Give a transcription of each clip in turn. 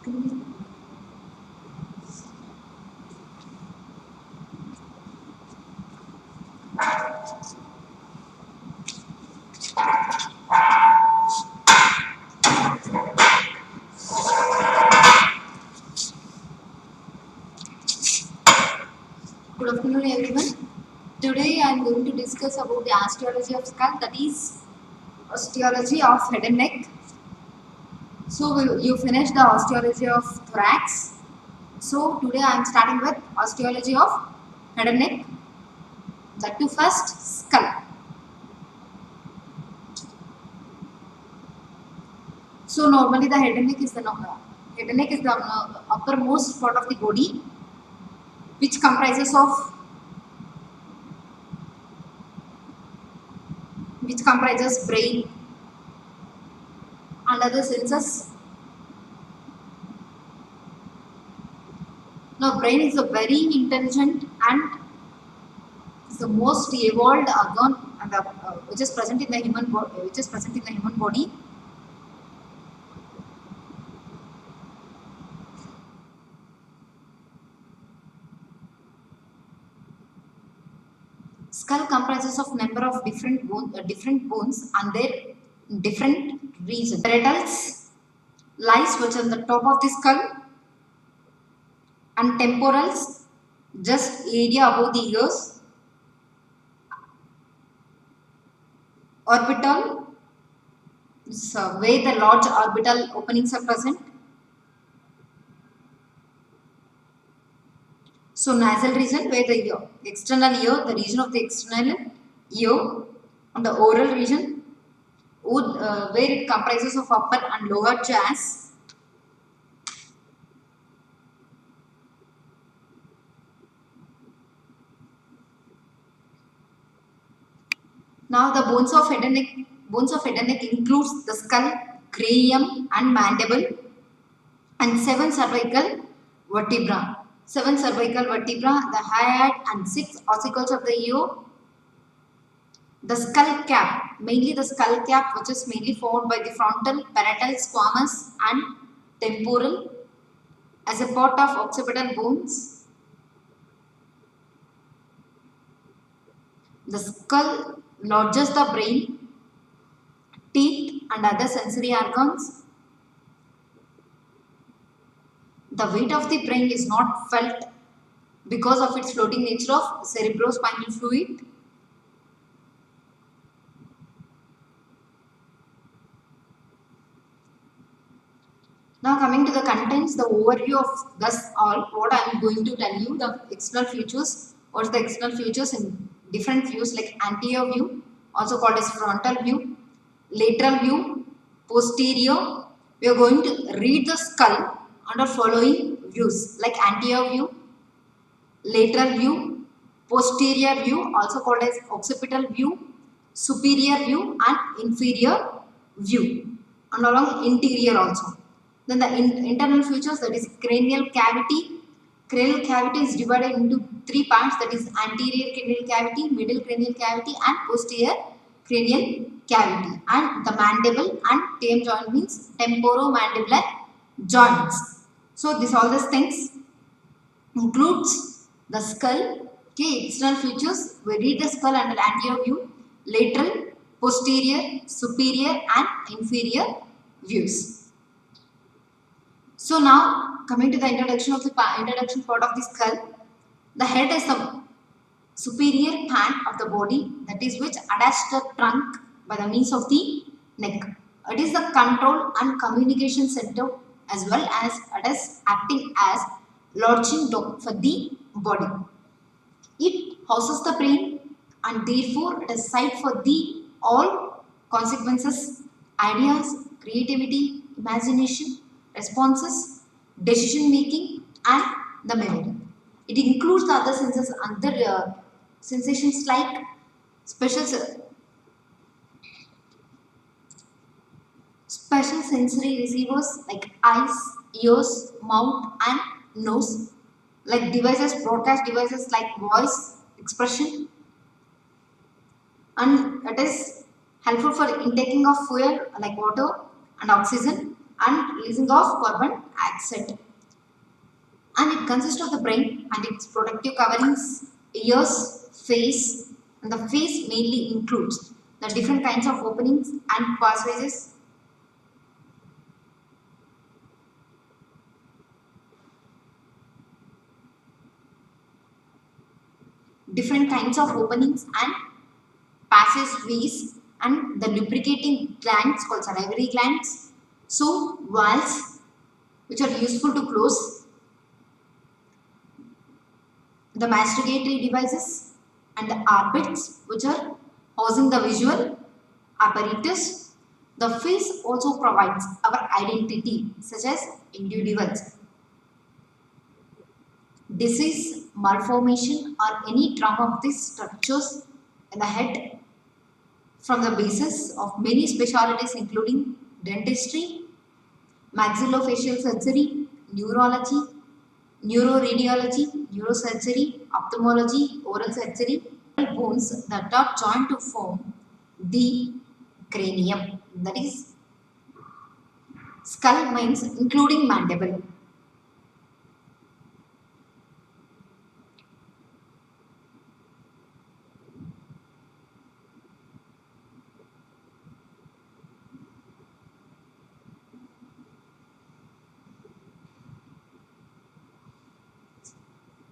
Good afternoon, everyone. Today I am going to discuss about the osteology of skull, that is osteology of head and neck. So you finished the osteology of thorax. So today I am starting with osteology of head and neck. That too first skull. So normally the head and neck is the uppermost part of the body, which comprises brain and other senses. Now, brain is a very intelligent and is the most evolved organ, which is present in the human body. Skull comprises of number of different bones and their different regions. Parietals lies which on the top of the skull, and temporals just area above the ears. Orbital is where the large orbital openings are present. So nasal region where the ear, external ear, the region of the external ear, and the oral region where it comprises of upper and lower jaws. Now the bones of head and neck includes the skull, cranium and mandible, and 7 cervical vertebra. 7 cervical vertebra, the head and 6 ossicles of the ear. The skull cap, mainly the skull cap, which is mainly formed by the frontal, parietal, squamous and temporal as a part of occipital bones. The skull lodges the brain, teeth and other sensory organs. The weight of the brain is not felt because of its floating nature of cerebrospinal fluid. Now coming to the contents, the overview of thus all, what I am going to tell you, the external features. What is the external features in different views like anterior view, also called as frontal view, lateral view, posterior. We are going to read the skull under following views like anterior view, lateral view, posterior view, also called as occipital view, superior view and inferior view, and along interior also. Then the internal features, that is cranial cavity. Cranial cavity is divided into 3 parts, that is anterior cranial cavity, middle cranial cavity and posterior cranial cavity. And the mandible and tame joint means temporomandibular joints. So all these things includes the skull. Okay, external features, we read the skull under anterior view, lateral, posterior, superior and inferior views. So now coming to the introduction part of the skull, the head is the superior part of the body, that is which attaches the trunk by the means of the neck. It is the control and communication center as well as it is acting as lodging dome for the body. It houses the brain and therefore it is site for the all consequences, ideas, creativity, imagination, responses, decision making and the memory. It includes the other senses, other sensations like special sensory receivers like eyes, ears, mouth and nose, like broadcast devices like voice, expression, and it is helpful for intaking of fuel like water and oxygen, and releasing of carbon dioxide. And it consists of the brain and its protective coverings, ears, face, and the face mainly includes the different kinds of openings and passages, different kinds of openings and passageways, and the lubricating glands called salivary glands. So valves which are useful to close the masticatory devices, and the orbits which are housing the visual apparatus. The face also provides our identity such as individuals. Disease, malformation or any trauma of these structures in the head from the basis of many specialties including dentistry, maxillofacial surgery, neurology, neuroradiology, neurosurgery, ophthalmology, oral surgery, bones that are joined to form the cranium. That is, skull means including mandible.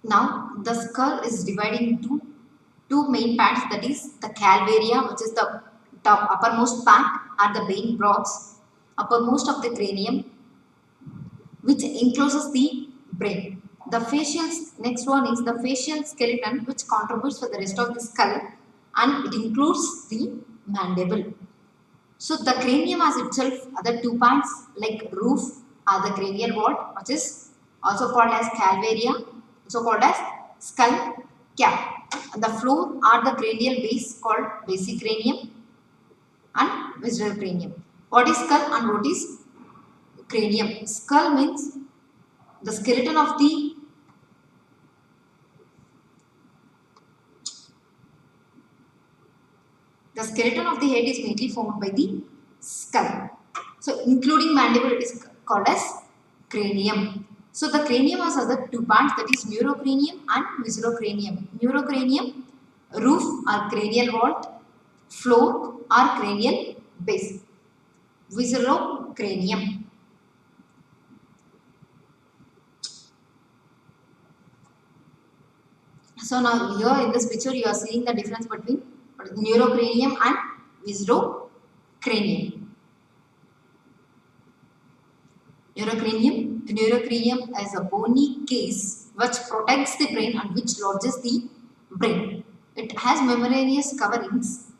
Now the skull is divided into two main parts, that is the calvaria, which is the top uppermost part, are the main blocks uppermost of the cranium, which encloses the brain. The facial, next one is the facial skeleton, which contributes for the rest of the skull, and it includes the mandible. So the cranium has itself other two parts like roof or the cranial vault, which is also called as calvaria, also called as skull cap. And the floor are the cranial base called basic cranium and visceral cranium. What is skull and what is cranium? Skull means the skeleton of the head is mainly formed by the skull. So including mandible, it is called as cranium. So the cranium has other two parts, that is neurocranium and viscerocranium. Neurocranium, roof or cranial vault, floor or cranial base. Viscerocranium. So now here in this picture you are seeing the difference between neurocranium and viscerocranium. Neurocranium is a bony case which protects the brain and which lodges the brain. It has membranous coverings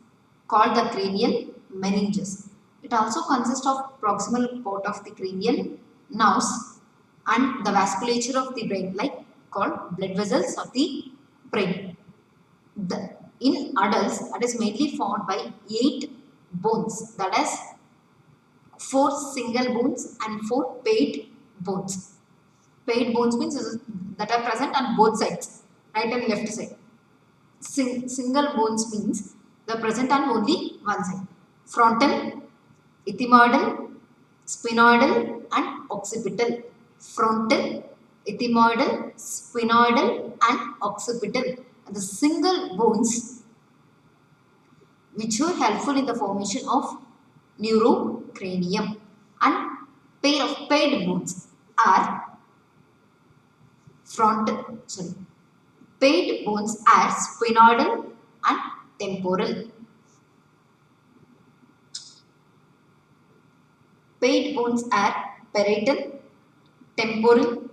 called the cranial meninges. It also consists of proximal part of the cranial nerves and the vasculature of the brain, like called blood vessels of the brain. In adults, that is mainly formed by 8 bones, that is 4 single bones and 4 paired bones. Paired bones means that are present on both sides, right and left side. Single bones means they are present on only one side. Frontal, ethmoidal, sphenoidal and occipital. Frontal, ethmoidal, sphenoidal and occipital are the single bones which are helpful in the formation of neurocranium, and pair of paired bones are paired bones are sphenoidal and temporal. Paired bones are parietal, temporal,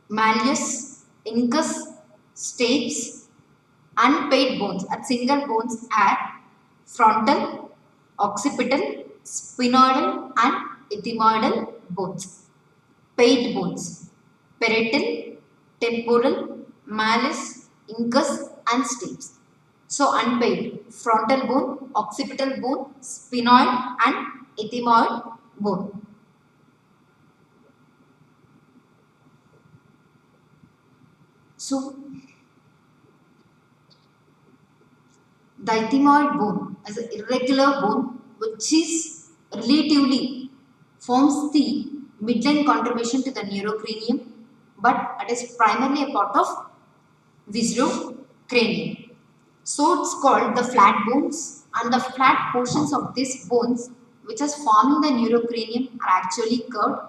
malleus, incus, stapes. Unpaired bones or single bones are frontal, occipital, sphenoidal and ethmoidal bones. Paired bones, parietal, temporal, malleus, incus and stapes. So unpaired, frontal bone, occipital bone, sphenoid and ethmoid bone. So the ethmoid bone is an irregular bone which is relatively forms the midline contribution to the neurocranium, but it is primarily a part of viscerocranium. So it's called the flat bones, and the flat portions of these bones which is forming the neurocranium are actually curved.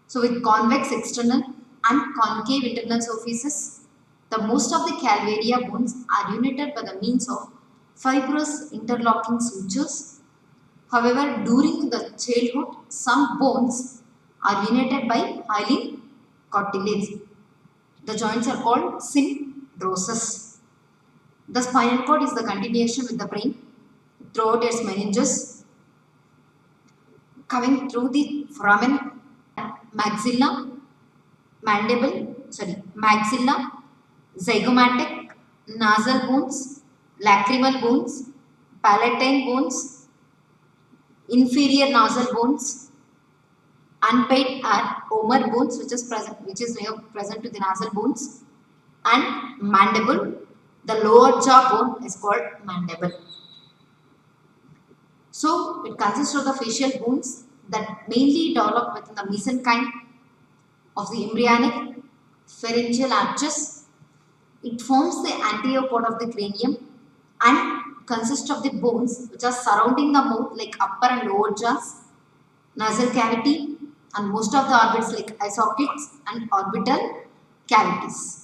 So with convex external and concave internal surfaces, the most of the calvaria bones are united by the means of fibrous interlocking sutures. However, during the childhood, some bones are united by hyaline cartilage. The joints are called Ssims Rc. The spinal cord is the continuation with the brain throughout its meninges, coming through the foramen, maxilla, maxilla, zygomatic, nasal bones, lacrimal bones, palatine bones, inferior nasal bones, unpaid are Omer bones, which is present to the nasal bones, and mandible. The lower jaw bone is called mandible. So it consists of the facial bones that mainly develop within the mesenchyme of the embryonic pharyngeal arches. It forms the anterior part of the cranium and consists of the bones which are surrounding the mouth like upper and lower jaws, nasal cavity, and most of the orbits like eye sockets and orbital cavities.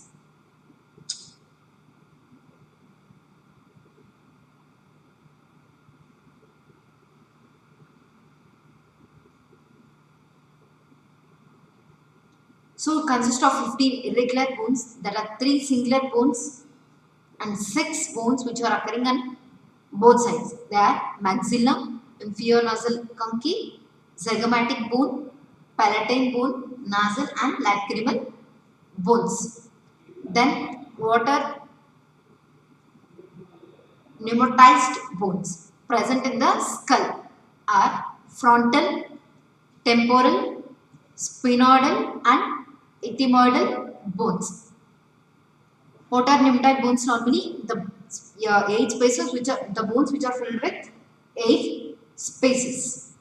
So it consists of 15 irregular bones. There are 3 singular bones and 6 bones which are occurring on both sides. They are maxilla, inferior nasal conchae, zygomatic bone, palatine bone, nasal and lacrimal bones. Then what are pneumatized bones present in the skull are frontal, temporal, sphenoidal and ethmoidal bones. What are pneumatized bones? Normally the 8 spaces which are the bones which are filled with 8 spaces.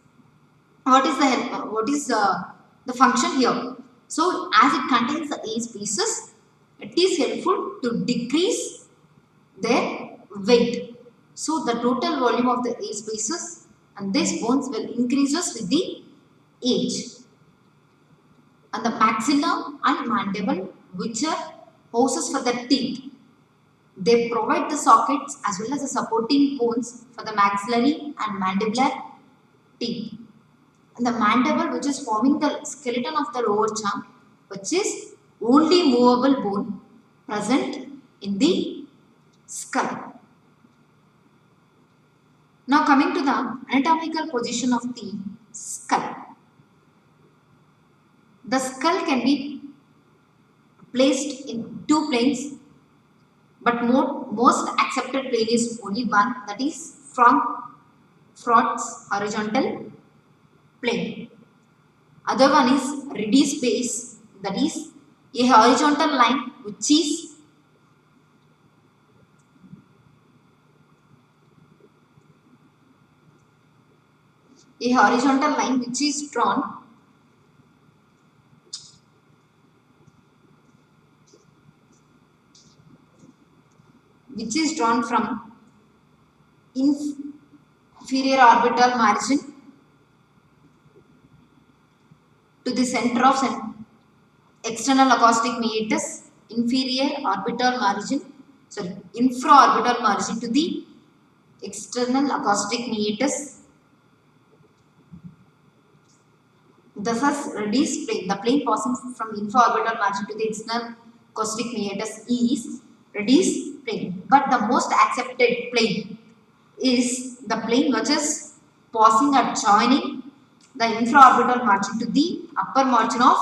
What is the function here? So as it contains the 8 spaces, it is helpful to decrease their weight. So the total volume of the 8 spaces and these bones will increases with the age. And the maxilla and mandible, which are houses for the teeth, they provide the sockets as well as the supporting bones for the maxillary and mandibular teeth. And the mandible, which is forming the skeleton of the lower jaw, which is only movable bone present in the skull. Now coming to the anatomical position of the skull. The skull can be placed in 2 planes, but most accepted plane is only one, that is from Freud's horizontal plane. Other one is reduced space, that is a horizontal line which is drawn from inferior orbital margin to the center of external acoustic meatus, infraorbital margin to the external acoustic meatus. Thus as reduced plane, the plane passing from infraorbital margin to the external acoustic meatus is reduced plane. But the most accepted plane is the plane which is passing or joining the infraorbital margin to the upper margin of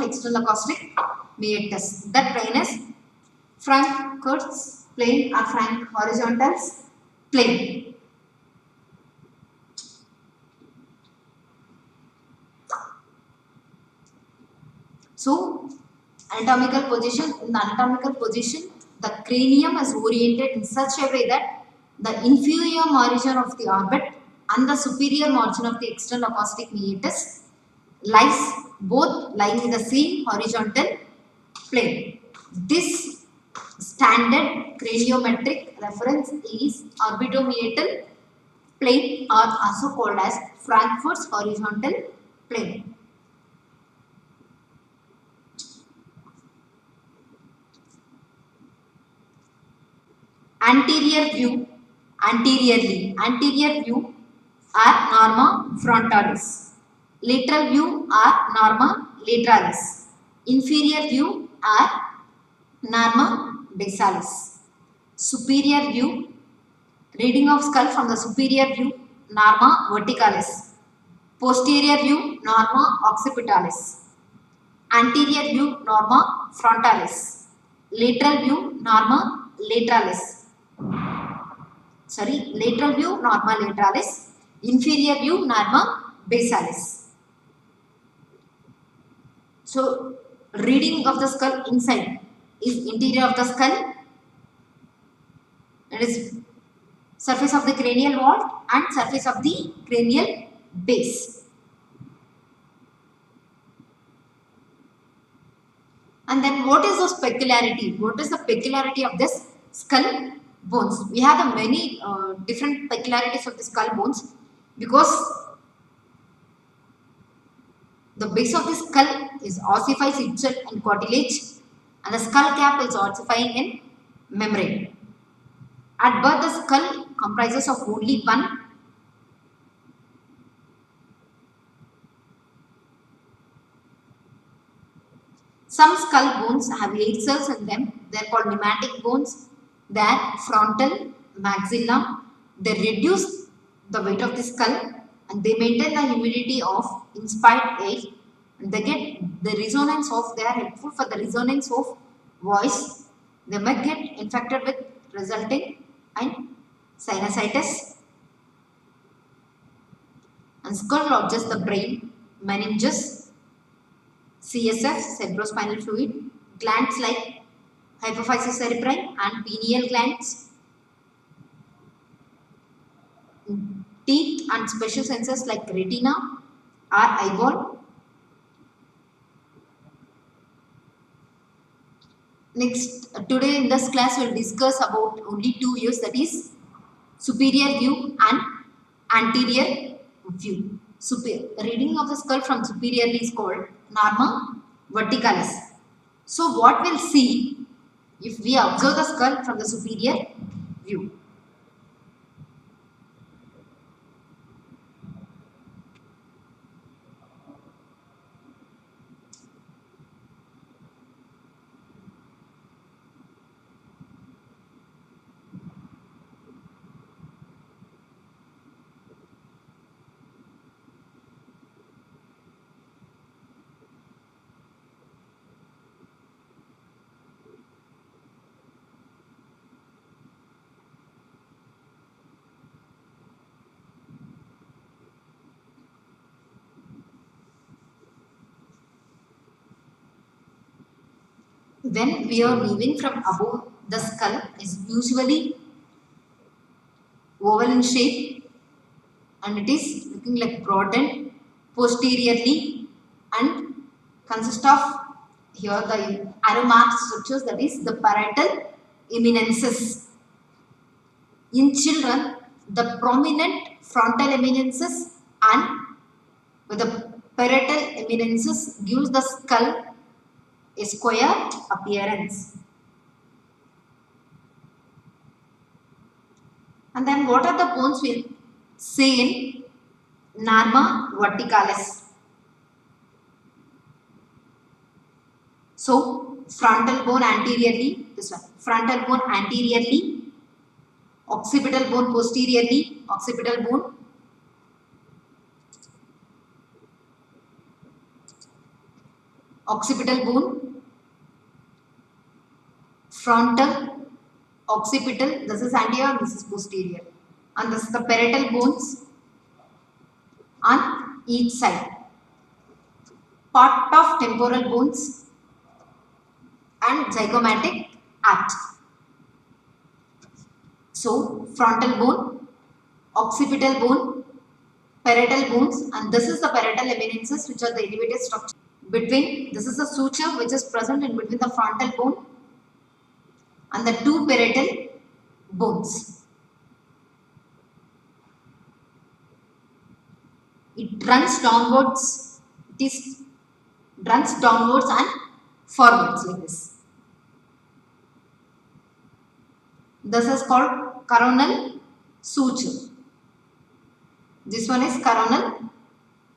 external acoustic meatus. That plane is Frankfurt's plane or Frank horizontal's plane. So anatomical position, in the anatomical position, the cranium is oriented in such a way that the inferior margin of the orbit and the superior margin of the external acoustic meatus lies both lying in the same horizontal plane. This standard craniometric reference is orbitomeatal plane, or also called as Frankfurt's horizontal plane. Anterior view, anterior view are norma frontalis. Lateral view are norma lateralis. Inferior view are norma basalis. Superior view, reading of skull from the superior view, norma verticalis. Posterior view, norma occipitalis. Anterior view, norma frontalis. Lateral view, norma lateralis. Lateral view, norma lateralis. Inferior view, norma basalis. So, reading of the skull inside is interior of the skull. It is surface of the cranial vault and surface of the cranial base. And then what is the peculiarity? What is the peculiarity of this skull bones? We have the many different peculiarities of the skull bones, because the base of the skull is ossifies itself in cartilage, and the skull cap is ossifying in membrane. At birth, the skull comprises of only one Some skull bones have 8 cells in them. They are called pneumatic bones. They are frontal, maxilla. They reduce the weight of the skull and they maintain the humidity of inspired air. And they get the resonance of, they are helpful for the resonance of voice. They may get infected with resulting in sinusitis. And skull lodges the brain, meninges, CSF, cerebrospinal fluid, glands like hypophysis cerebri and pineal glands, teeth and special senses like retina or eyeball. Next, today in this class we will discuss about only 2 views, that is superior view and anterior view. Reading of the skull from superiorly is called norma verticalis. So what we'll see if we observe the skull from the superior view. When we are viewing from above, the skull is usually oval in shape and it is looking like broadened posteriorly and consists of here the arrow marked structures, that is the parietal eminences. In children, the prominent frontal eminences and with the parietal eminences gives the skull a square appearance. And then what are the bones we'll see in norma verticalis? So frontal bone anteriorly, this one, frontal bone anteriorly, occipital bone posteriorly, occipital bone, occipital bone, frontal, occipital, this is anterior, this is posterior, and this is the parietal bones on each side. Part of temporal bones and zygomatic arch. So frontal bone, occipital bone, parietal bones, and this is the parietal eminences, which are the elevated structure between. This is a suture which is present in between the frontal bone and the two parietal bones. It runs downwards. Runs downwards and forwards like this. This is called coronal suture. This one is coronal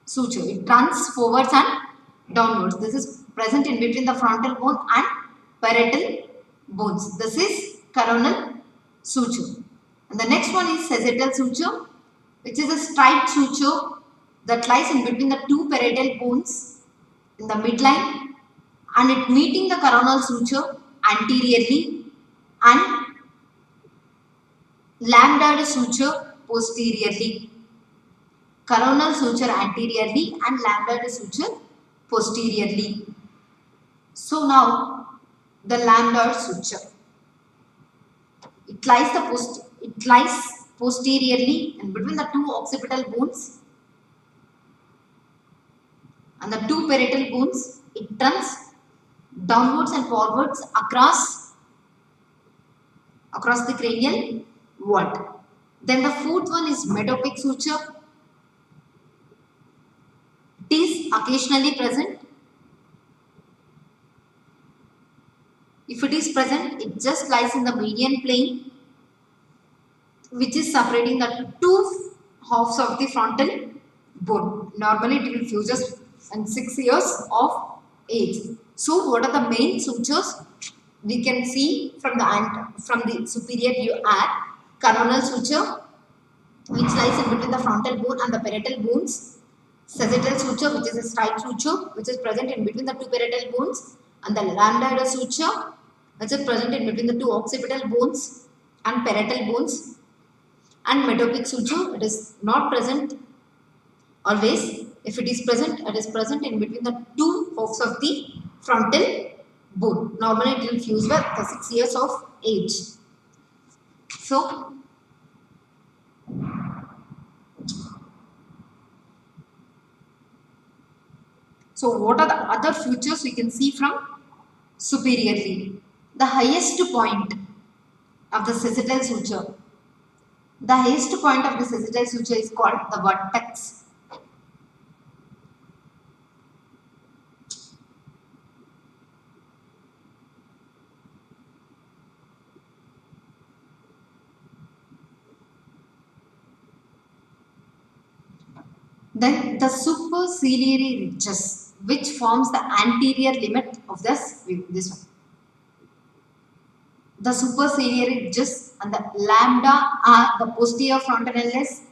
suture. It runs forwards and downwards. This is present in between the frontal bone and parietal bones. This is coronal suture. And the next one is sagittal suture, which is a straight suture that lies in between the two parietal bones in the midline, and it meeting the coronal suture anteriorly and lambdoid suture posteriorly. Coronal suture anteriorly and lambdoid suture posteriorly. So now the lambdoid suture. It lies posteriorly in between the two occipital bones and the two parietal bones. It runs downwards and forwards across the cranial vault. Then the fourth one is metopic suture. It is occasionally present. If it is present, it just lies in the median plane, which is separating the two halves of the frontal bone. Normally it will fuse in 6 years of age. So what are the main sutures? We can see from the superior view are coronal suture, which lies in between the frontal bone and the parietal bones. Sagittal suture, which is a straight suture, which is present in between the two parietal bones, and the lambdoid suture, which is present in between the two occipital bones and parietal bones. And metopic suture, it is not present always. If it is present, it is present in between the two halves of the frontal bone. Normally it will fuse by the 6 years of age. So what are the other features we can see from superiorly? The highest point of the sagittal suture. The highest point of the sagittal suture is called the vertex. Then the superciliary ridges, which forms the anterior limit of this one. The superciliary ridges and the lambda are the posterior frontal LS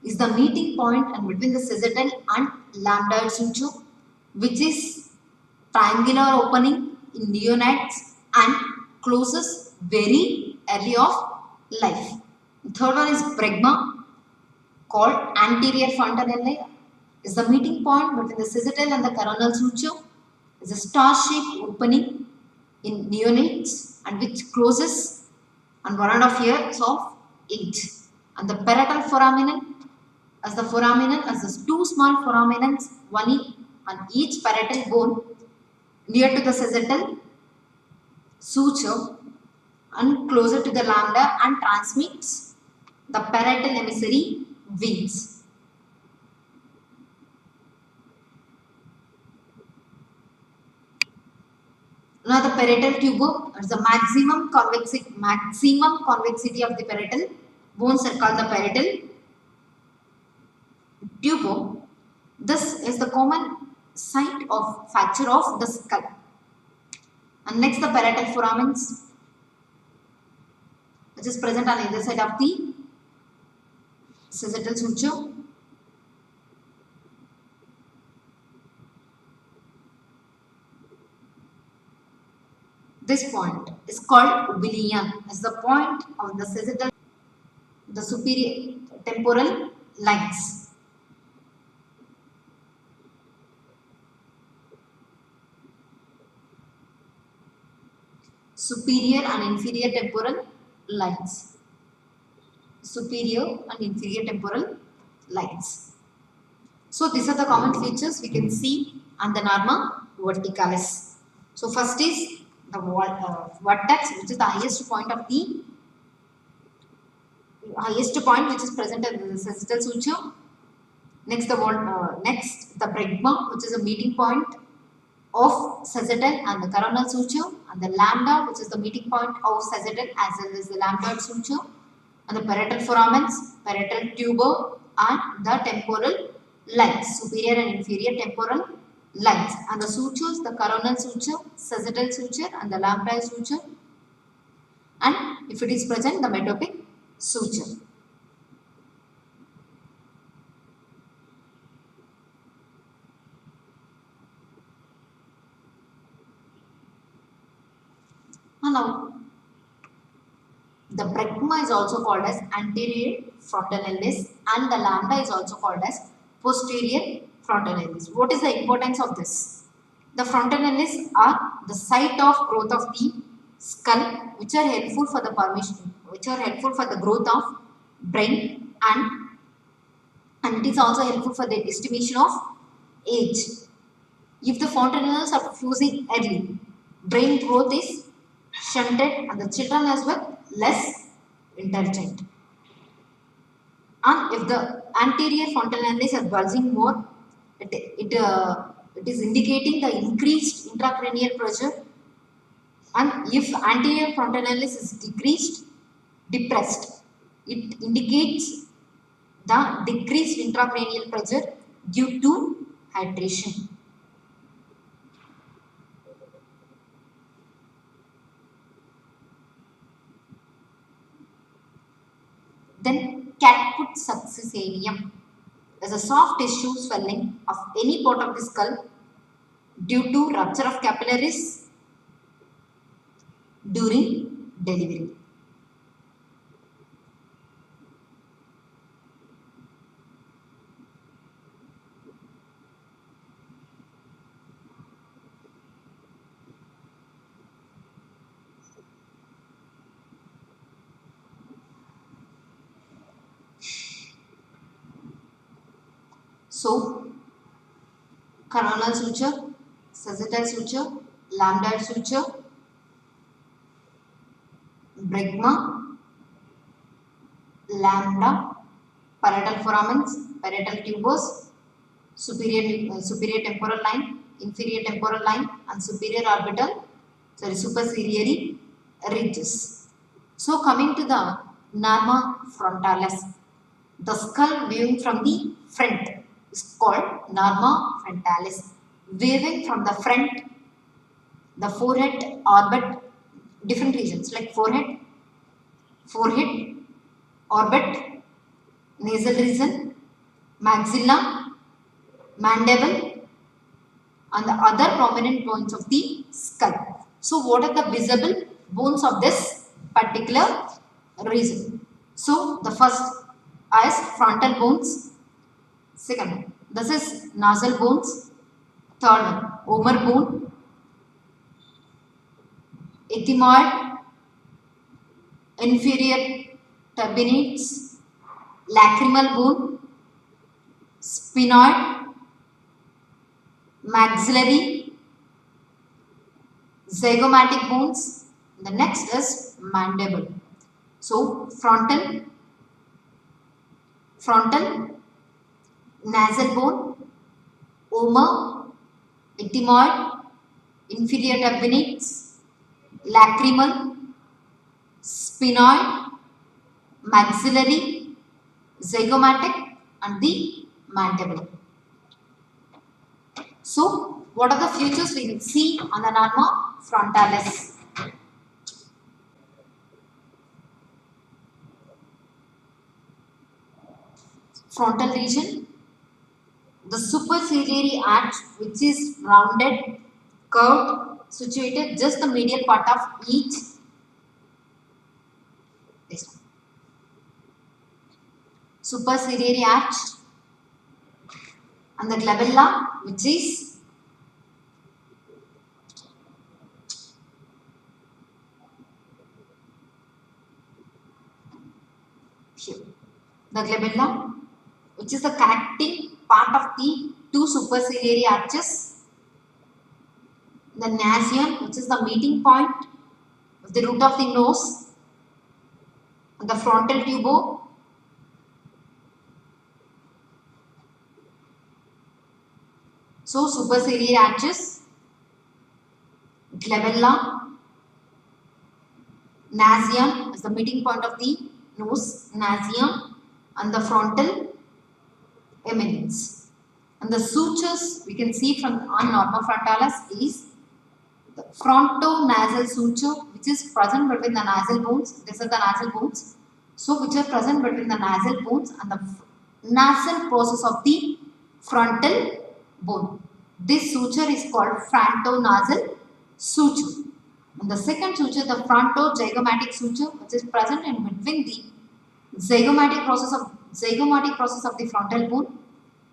is the meeting point and between the sagittal and lambdoid suture, which is triangular opening in neonates and closes very early of life. The third one is bregma, called anterior fontanelle, is the meeting point between the sagittal and the coronal suture. Is a star-shaped opening in neonates and which closes on 1.5 years of age. And the parietal foramen, as the two small foraminants, one on each parietal bone near to the sagittal suture and closer to the lambda, and transmits the parietal emissary veins. Now the parietal tuber is the maximum convexity of the parietal bones are called the parietal tuber. This is the common site of fracture of the skull. And next the parietal foramens, which is present on either side of the sagittal suture. This point is called villian, as the point of the sagittal, the superior temporal lines. Superior and inferior temporal lines. superior and inferior temporal lines. So these are the common features we can see on the norma verticalis. So first is the vertex, which is the highest point which is present in the sagittal suture. Next the bregma, which is a meeting point of sagittal and the coronal suture, and the lambda, which is the meeting point of sagittal as well as the lambdoid suture, and the parietal foramens, parietal tuber, and the temporal lines, superior and inferior temporal lines, and the sutures, the coronal suture, sagittal suture, and the lambdoid suture, and if it is present, the metopic suture. And now, the bregma is also called as anterior frontalis and the lambda is also called as posterior frontalis. What is the importance of this? The frontalis are the site of growth of the skull, which are helpful for the growth of brain, and it is also helpful for the estimation of age. If the frontalis are fusing early, brain growth is shunted and the children as well less intelligent. And if the anterior frontalis are bulging more, it is indicating the increased intracranial pressure. And if anterior frontalis is depressed, it indicates the decreased intracranial pressure due to hydration. Then caput successianum is a soft tissue swelling of any part of the skull due to rupture of capillaries during delivery. So, coronal suture, sagittal suture, lambdoid suture, bregma, lambda, parietal foramens, parietal tubers, superior temporal line, inferior temporal line, and superciliary ridges. So, coming to the norma frontalis, the skull viewing from the front is called norma frontalis. Viewing from the front, the forehead orbit different regions like forehead, orbit, nasal region, maxilla, mandible, and the other prominent bones of the skull. So, what are the visible bones of this particular region? So, the first is frontal bones. Second one, this is nasal bones. Third one, omer bone, ethmoid, inferior turbinates, lacrimal bone, sphenoid, maxillary, zygomatic bones. The next is mandible. So, frontal, nasal bone, omer, ethmoid, inferior turbinates, lacrimal, sphenoid, maxillary, zygomatic, and the mandible. So, what are the features we will see on the norma frontalis? Frontal region, the superciliary arch, which is rounded, curved, situated just the medial part of each. This one. Superciliary arch, and the glabella, which is here. the glabella, which is the connecting part of the two superciliary arches, the nasion, which is the meeting point of the root of the nose, and the frontal tubo, so superciliary arches, glabella, nasion is the meeting point of the nose, nasion, and the frontal eminence. And the sutures we can see from on norma frontalis is the frontonasal suture, which is present between the nasal bones. These are the nasal bones. So, which are present between the nasal bones and the nasal process of the frontal bone. This suture is called frontonasal suture. And the second suture, the frontozygomatic suture, which is present in between the zygomatic process of the frontal bone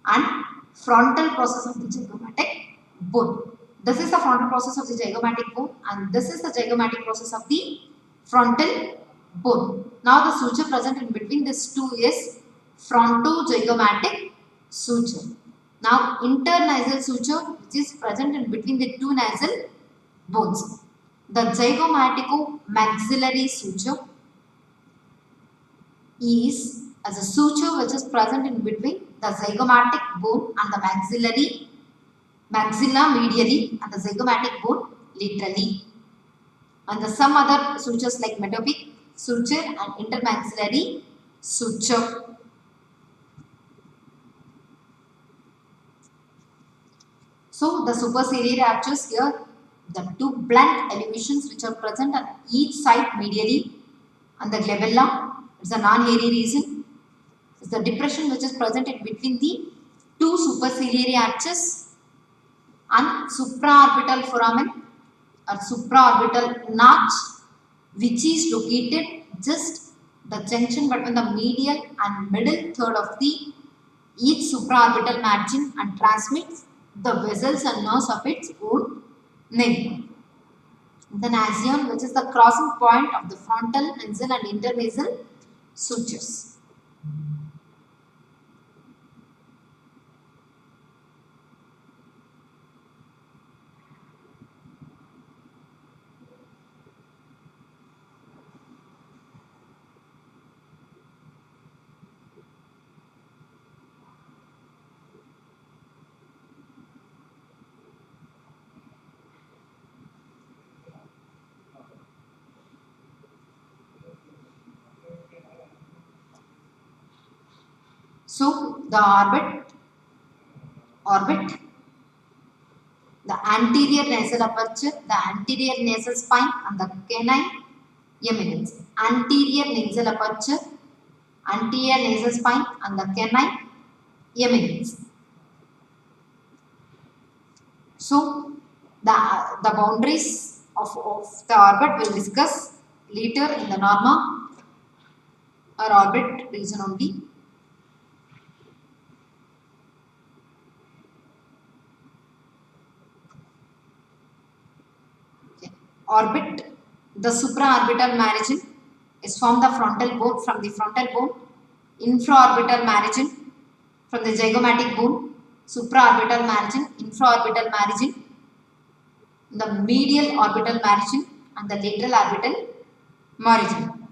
and frontal process of the zygomatic bone. This is the frontal process of the zygomatic bone and this is the zygomatic process of the frontal bone. Now the suture present in between these two is frontozygomatic suture. Now internasal suture, which is present in between the two nasal bones. The zygomatico-maxillary suture is as a suture which is present in between the zygomatic bone and the maxilla medially and the zygomatic bone laterally. And some other sutures like metopic suture and intermaxillary suture. So the superciliary arches here, the two blunt elevations which are present on each side medially, and the glabella, it's a non-hairy region. It's the depression which is present in between the two superciliary arches and supraorbital foramen or supraorbital notch, which is located just the junction between the medial and middle third of the each supraorbital margin and transmits the vessels and nerves of its own name. The nasion, which is the crossing point of the frontal, nasal and internasal sutures. So, the orbit, the anterior nasal aperture, the anterior nasal spine and the canine eminence. Anterior nasal aperture, anterior nasal spine and the canine eminence. So, the boundaries of the orbit will discuss later in the norma or orbit region only. Orbit, the supraorbital margin is from the frontal bone, infraorbital margin from the zygomatic bone, supraorbital margin, infraorbital margin, the medial orbital margin and the lateral orbital margin.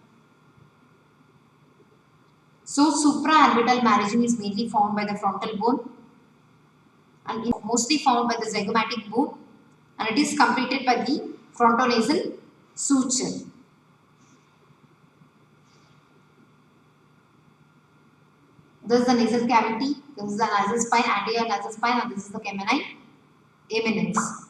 So, supraorbital margin is mainly found by the frontal bone and is mostly found by the zygomatic bone and it is completed by the frontonasal suture. This is the nasal cavity, this is the nasal spine, anterior nasal spine and this is the canine eminence.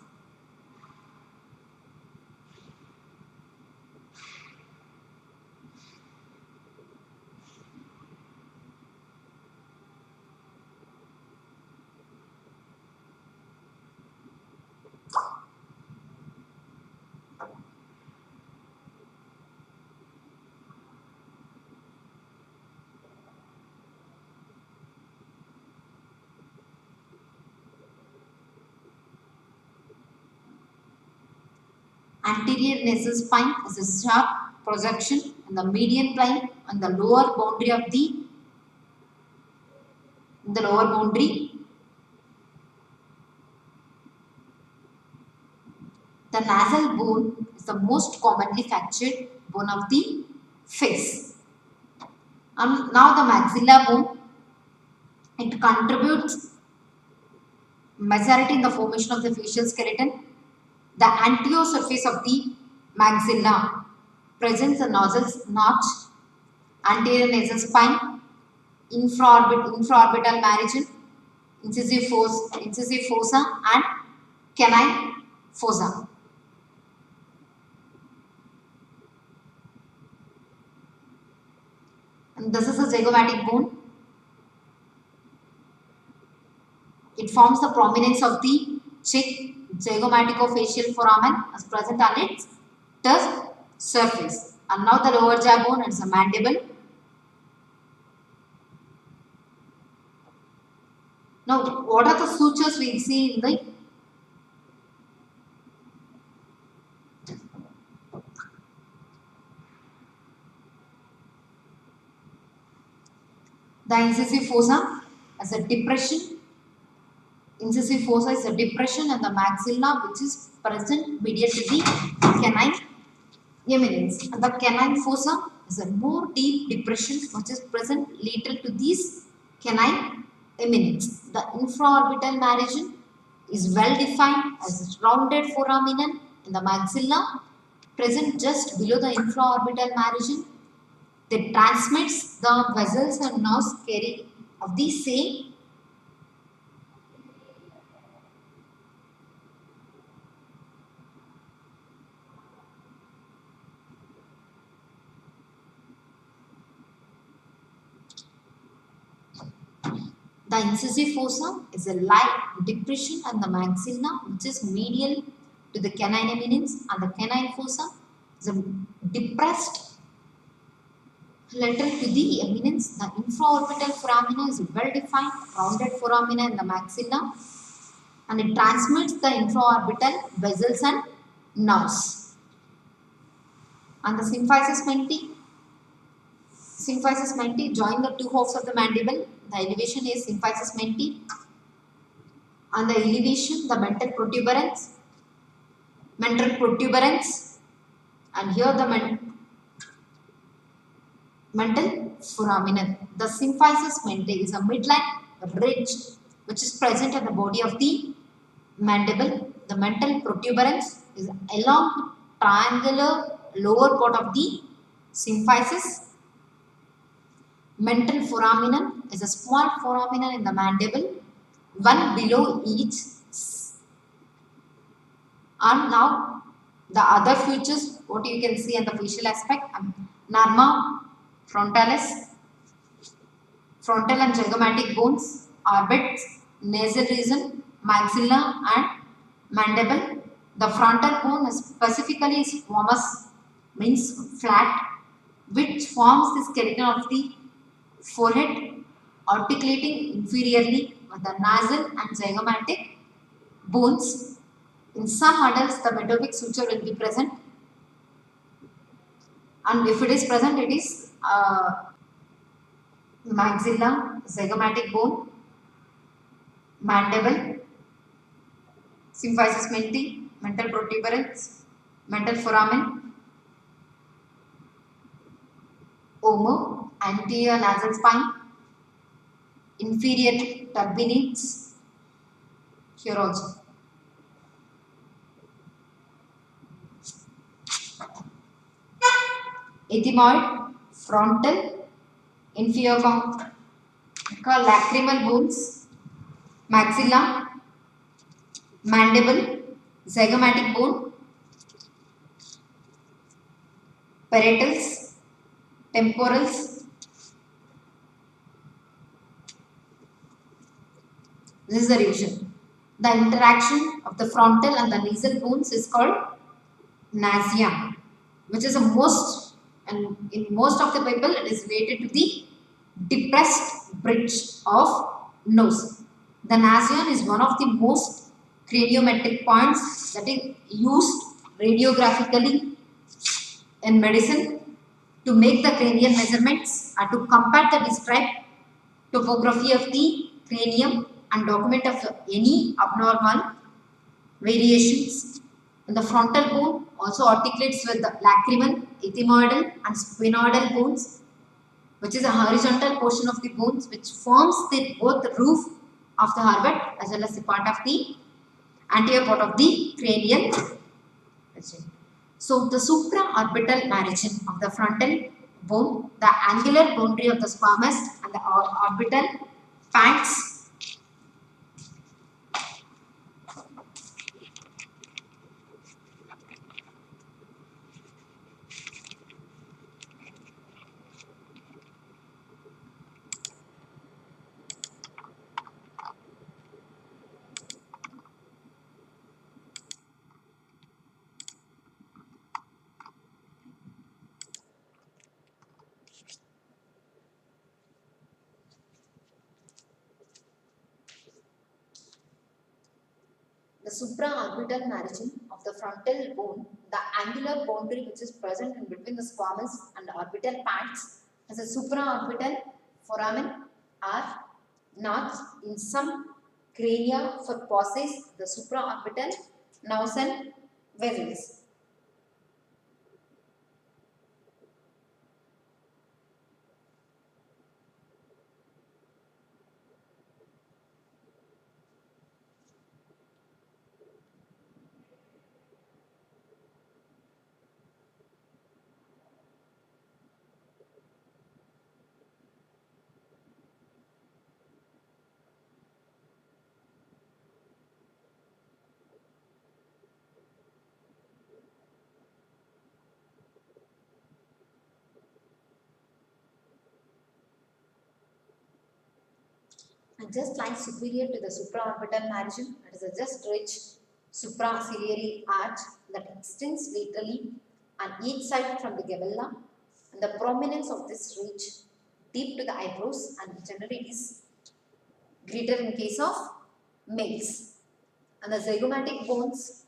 Anterior nasal spine is a sharp projection in the median plane and the lower boundary of the the lower boundary. The nasal bone is the most commonly fractured bone of the face. And now the maxilla bone, it contributes majority in the formation of the facial skeleton. The anterior surface of the maxilla presents a nasal notch, anterior nasal spine, infraorbital margin, incisive fossa and canine fossa. And this is a zygomatic bone. It forms the prominence of the cheek. Zygomaticofacial foramen is present on its tusk surface. And now the lower jaw bone is a mandible. Now, what are the sutures we see in the incisive fossa as a depression. Incisive fossa is a depression and the maxilla which is present medial to the canine eminence. And the canine fossa is a more deep depression which is present lateral to these canine eminence. The infraorbital margin is well defined as a rounded foramen in the maxilla present just below the infraorbital margin that transmits the vessels and nerves carry of the same The incisive fossa is a light depression and the maxilla which is medial to the canine eminence, and the canine fossa is a depressed lateral to the eminence. The infraorbital foramina is well defined, rounded foramina in the maxilla, and it transmits the infraorbital vessels and nerves. And the symphysis menti join the two halves of the mandible. The elevation is symphysis menti. On the elevation, the mental protuberance, and here the mental foramen. The symphysis menti is a midline ridge which is present at the body of the mandible. The mental protuberance is along triangular lower part of the symphysis. Mental foramen is a small foramen in the mandible, one below each. And now the other features, what you can see in the facial aspect, norma frontalis, frontal and zygomatic bones, orbits, nasal region, maxilla and mandible. The frontal bone is specifically is squamous, means flat, which forms the skeleton of the forehead, articulating inferiorly with the nasal and zygomatic bones. In some adults, the metopic suture will be present, and if it is present, it is maxilla, zygomatic bone, mandible, symphysis menti, mental protuberance, mental foramen, omo, anterior nasal spine, inferior turbinates, here also. Ethmoid, frontal, inferior lacrimal bones, maxilla, mandible, zygomatic bone, parietals, temporals. This is the revision. The interaction of the frontal and the nasal bones is called nausea, which is and in most of the people it is related to the depressed bridge of nose. The nasion is one of the most craniometric points that is used radiographically in medicine to make the cranial measurements and to compare the described topography of the cranium and document of any abnormal variations. And the frontal bone also articulates with the lacrimal, ethmoidal and sphenoidal bones, which is a horizontal portion of the bones which forms the both the roof of the orbit as well as the part of the anterior part of the cranial. So the supraorbital margin of the frontal bone, the angular boundary of the squamous and the orbital pants. The supraorbital margin of the frontal bone, the angular boundary which is present in between the squamous and the orbital parts, has a supraorbital foramen or notch in some crania for possess the supraorbital nerves and vessels. And just like superior to the supraorbital margin, it is a just rich supraciliary arch that extends laterally on each side from the gabella, and the prominence of this ridge deep to the eyebrows, and generally it is greater in case of males. And the zygomatic bones